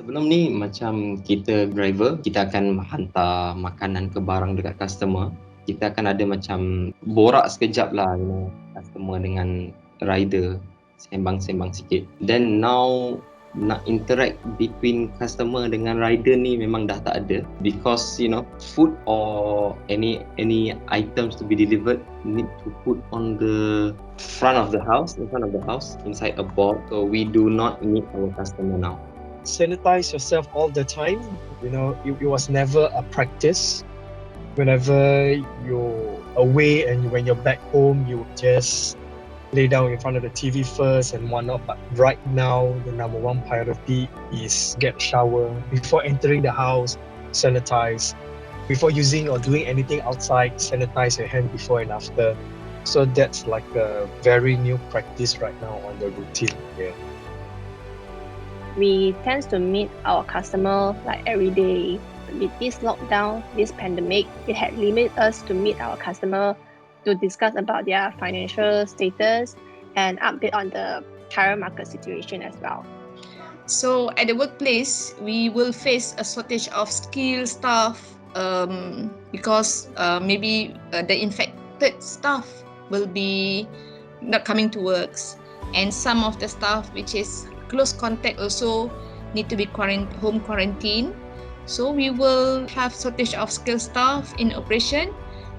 Sebelum ni macam kita driver, kita akan hantar makanan ke barang dekat customer. Kita akan ada macam borak sekejap lah, customer dengan rider, sembang-sembang sikit. Then now nak interact between customer dengan rider ni memang dah tak ada, because food or any items to be delivered need to put on the front of the house, inside a box. So we do not meet our customer now. Sanitize yourself all the time. It was never a practice. Whenever you're away and when you're back home, you just lay down in front of the TV first and whatnot. But right now, the number one priority is get a shower. Before entering the house, sanitize. Before using or doing anything outside, sanitize your hand before and after. So that's like a very new practice right now on the routine. Yeah. We tend to meet our customer like every day. With this lockdown, this pandemic, it had limited us to meet our customer to discuss about their financial status and update on the current market situation as well. So at the workplace, we will face a shortage of skilled staff because maybe the infected staff will be not coming to work, and some of the staff which is close contact also need to be home quarantine. So we will have shortage of skilled staff in operation,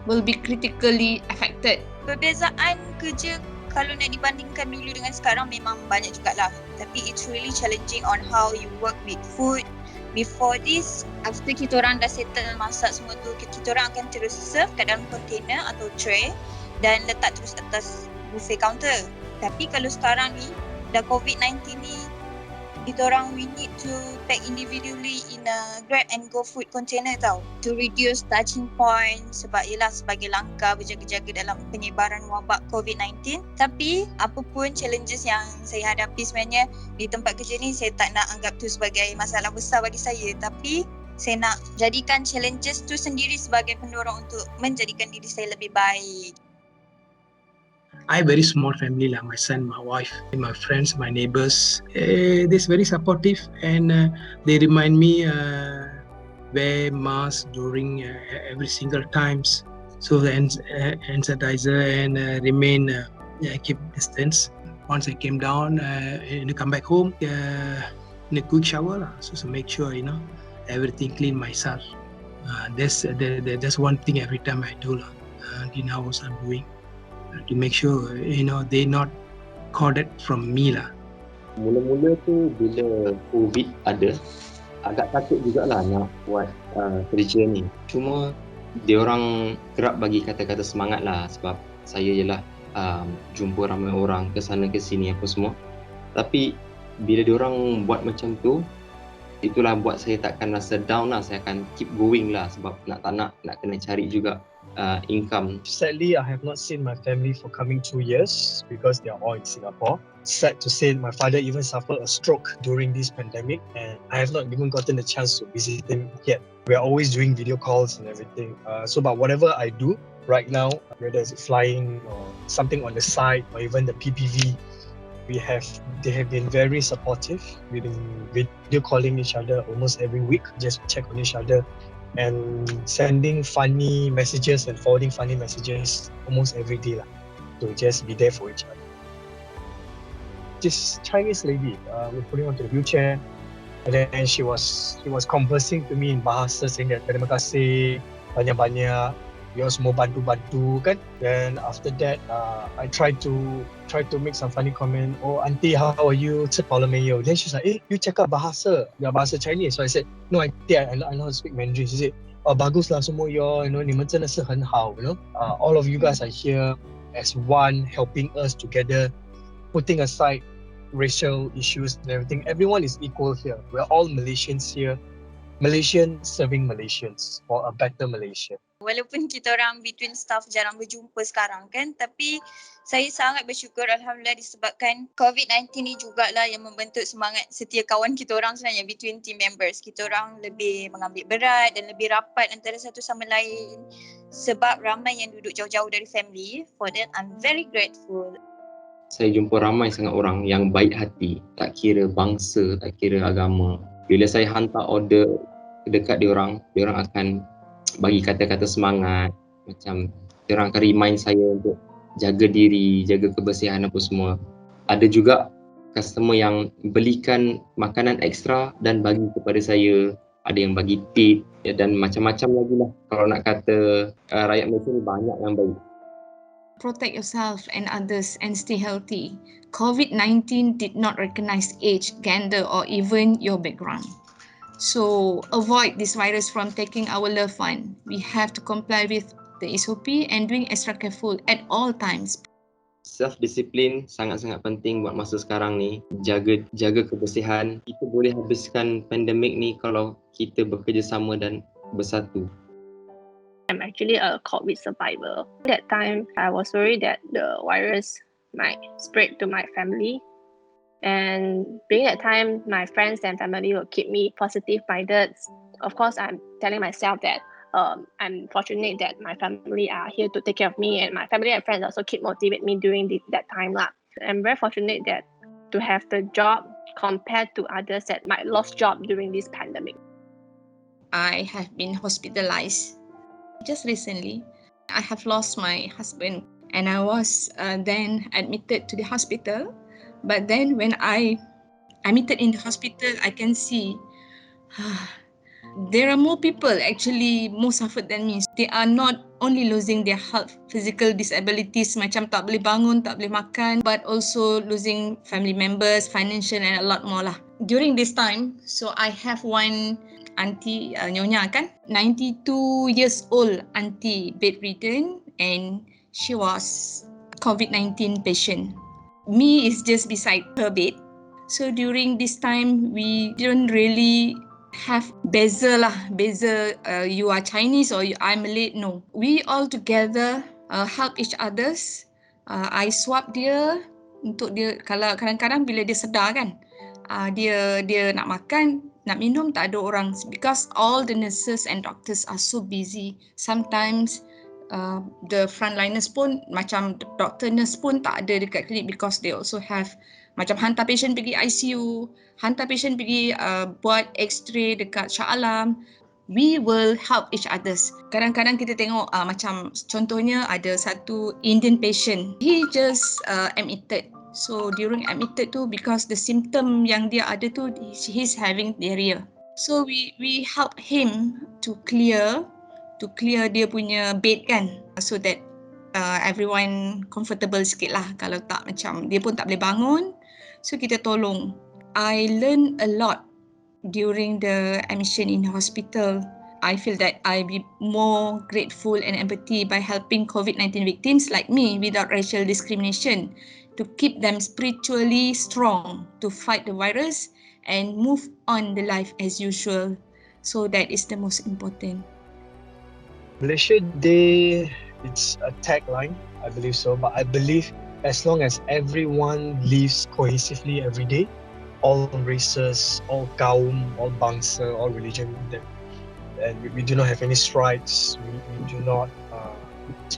will be critically affected. Perbezaan kerja kalau nak dibandingkan dulu dengan sekarang memang banyak jugalah. Tapi it's really challenging on how you work with food. Before this, after kita orang dah settle masak semua tu, kita orang akan terus serve kat dalam container atau tray dan letak terus atas buffet counter. Tapi kalau sekarang ni, dah COVID-19 ni, kita orang we need to pack individually in a grab and go food container tau, to reduce touching point, sebab ialah sebagai langkah berjaga-jaga dalam penyebaran wabak COVID-19. Tapi apapun challenges yang saya hadapi sebenarnya di tempat kerja ni, saya tak nak anggap tu sebagai masalah besar bagi saya, tapi saya nak jadikan challenges tu sendiri sebagai pendorong untuk menjadikan diri saya lebih baik. I have very small family lah, my son, my wife, my friends, my neighbors. They're very supportive, and they remind me wear mask during every single times. So the hand sanitizer and remain keep distance. Once I came down, come back home, in a quick shower lah. So make sure everything clean myself. That's one thing every time I do lah. In house I'm doing. To make sure they not caught it from me lah. Mula-mula tu bila COVID ada, agak takut jugalah nak buat kerja ni. Cuma diorang kerap bagi kata-kata semangat lah, sebab saya jelah jumpa ramai orang ke sana ke sini apa semua. Tapi bila diorang buat macam tu, itulah buat saya takkan rasa down lah. Saya akan keep going lah, sebab nak kena cari juga income. Sadly, I have not seen my family for coming 2 years because they are all in Singapore. Sad to say, my father even suffered a stroke during this pandemic, and I have not even gotten the chance to visit him yet. We are always doing video calls and everything. But whatever I do right now, whether it's flying or something on the side or even the PPV, they have been very supportive. We've been video calling each other almost every week, just check on each other, and sending funny messages and forwarding funny messages almost every day lah, to just be there for each other. This Chinese lady, we're putting onto the wheelchair, and then she was conversing to me in bahasa, saying that terima kasih banyak-banyak, you semua bantu-bantu kan. Then after that, I tried to make some funny comment. Oh, auntie, how are you? 吃饱了没有? Then she's like, you cakap bahasa Chinese. So I said, no, auntie, I know how to speak Mandarin. She said, baguslah semua你们真的是很好, all of you guys are here as one, helping us together, putting aside racial issues and everything. Everyone is equal here. We're all Malaysians here. Malaysians serving Malaysians for a better Malaysia. Walaupun kita orang between staff jarang berjumpa sekarang kan, tapi saya sangat bersyukur Alhamdulillah disebabkan COVID-19 ni jugalah yang membentuk semangat setia kawan kita orang sebenarnya between team members. Kita orang lebih mengambil berat dan lebih rapat antara satu sama lain sebab ramai yang duduk jauh-jauh dari family. For that, I'm very grateful. Saya jumpa ramai sangat orang yang baik hati, tak kira bangsa, tak kira agama. Bila saya hantar order dekat diorang akan bagi kata-kata semangat, macam diorang akan remind saya untuk jaga diri, jaga kebersihan apa semua. Ada juga customer yang belikan makanan ekstra dan bagi kepada saya. Ada yang bagi tip dan macam-macam lagi lah. Kalau nak kata rakyat Malaysia ni banyak yang baik. Protect yourself and others and stay healthy. COVID-19 did not recognize age, gender, or even your background. So avoid this virus from taking our loved one. We have to comply with the SOP and doing extra careful at all times. Self-discipline sangat-sangat penting buat masa sekarang ni. Jaga kebersihan. Kita boleh habiskan pandemik ni kalau kita bekerjasama dan bersatu. I'm actually a COVID survivor. That time, I was worried that the virus might spread to my family. And during that time, my friends and family will keep me positive-minded. Of course, I'm telling myself that I'm fortunate that my family are here to take care of me, and my family and friends also keep motivate me during that time. I'm very fortunate that to have the job compared to others that might lost job during this pandemic. I have been hospitalized. Just recently, I have lost my husband and I was then admitted to the hospital. But then when I admitted in the hospital, I can see there are more people actually more suffered than me. They are not only losing their health, physical disabilities macam tak boleh bangun, tak boleh makan, but also losing family members, financial and a lot more lah. During this time, so I have one auntie, nyonya kan, 92 years old auntie, bedridden, and she was COVID-19 patient. Me is just beside her bed. So during this time, we didn't really have beza, you are Chinese or I'm Malay. No, we all together help each others. I swab dia untuk dia, kalau kadang-kadang bila dia sedar kan, dia nak makan, nak minum, tak ada orang, because all the nurses and doctors are so busy. Sometimes the frontliners pun, macam doctor nurse pun tak ada dekat klinik because they also have macam hantar patient pergi ICU, hantar patient pergi buat X-ray dekat Shah Alam. We will help each others. Kadang-kadang kita tengok macam contohnya ada satu Indian patient, he just admitted. So during admitted tu, because the symptom yang dia ada tu, he's having diarrhea. So we help him to clear dia punya bed kan, so that everyone comfortable sikit lah. Kalau tak, macam dia pun tak boleh bangun, so kita tolong. I learned a lot during the admission in hospital. I feel that I be more grateful and empathy by helping COVID-19 victims like me without racial discrimination, to keep them spiritually strong to fight the virus and move on the life as usual. So that is the most important. Malaysia Day, it's a tagline, I believe so, but I believe as long as everyone lives cohesively every day, all races, all kaum, all bangsa, all religion, and we do not have any strikes, we do not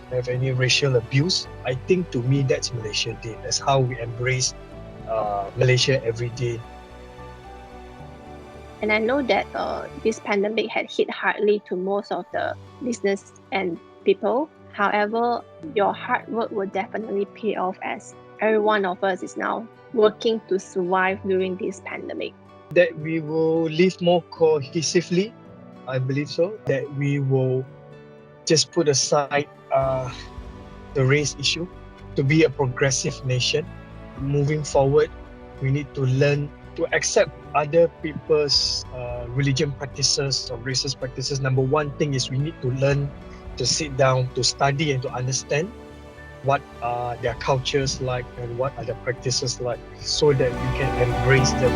have any racial abuse. I think to me that's Malaysia Day. That's how we embrace Malaysia every day. And I know that this pandemic had hit hardly to most of the business and people. However, your hard work will definitely pay off, as every one of us is now working to survive during this pandemic. That we will live more cohesively, I believe so. That we will just put aside the race issue, to be a progressive nation. Moving forward, we need to learn to accept other people's religion practices or racist practices. Number one thing is we need to learn to sit down, to study and to understand what are their cultures like and what are their practices like, so that we can embrace them.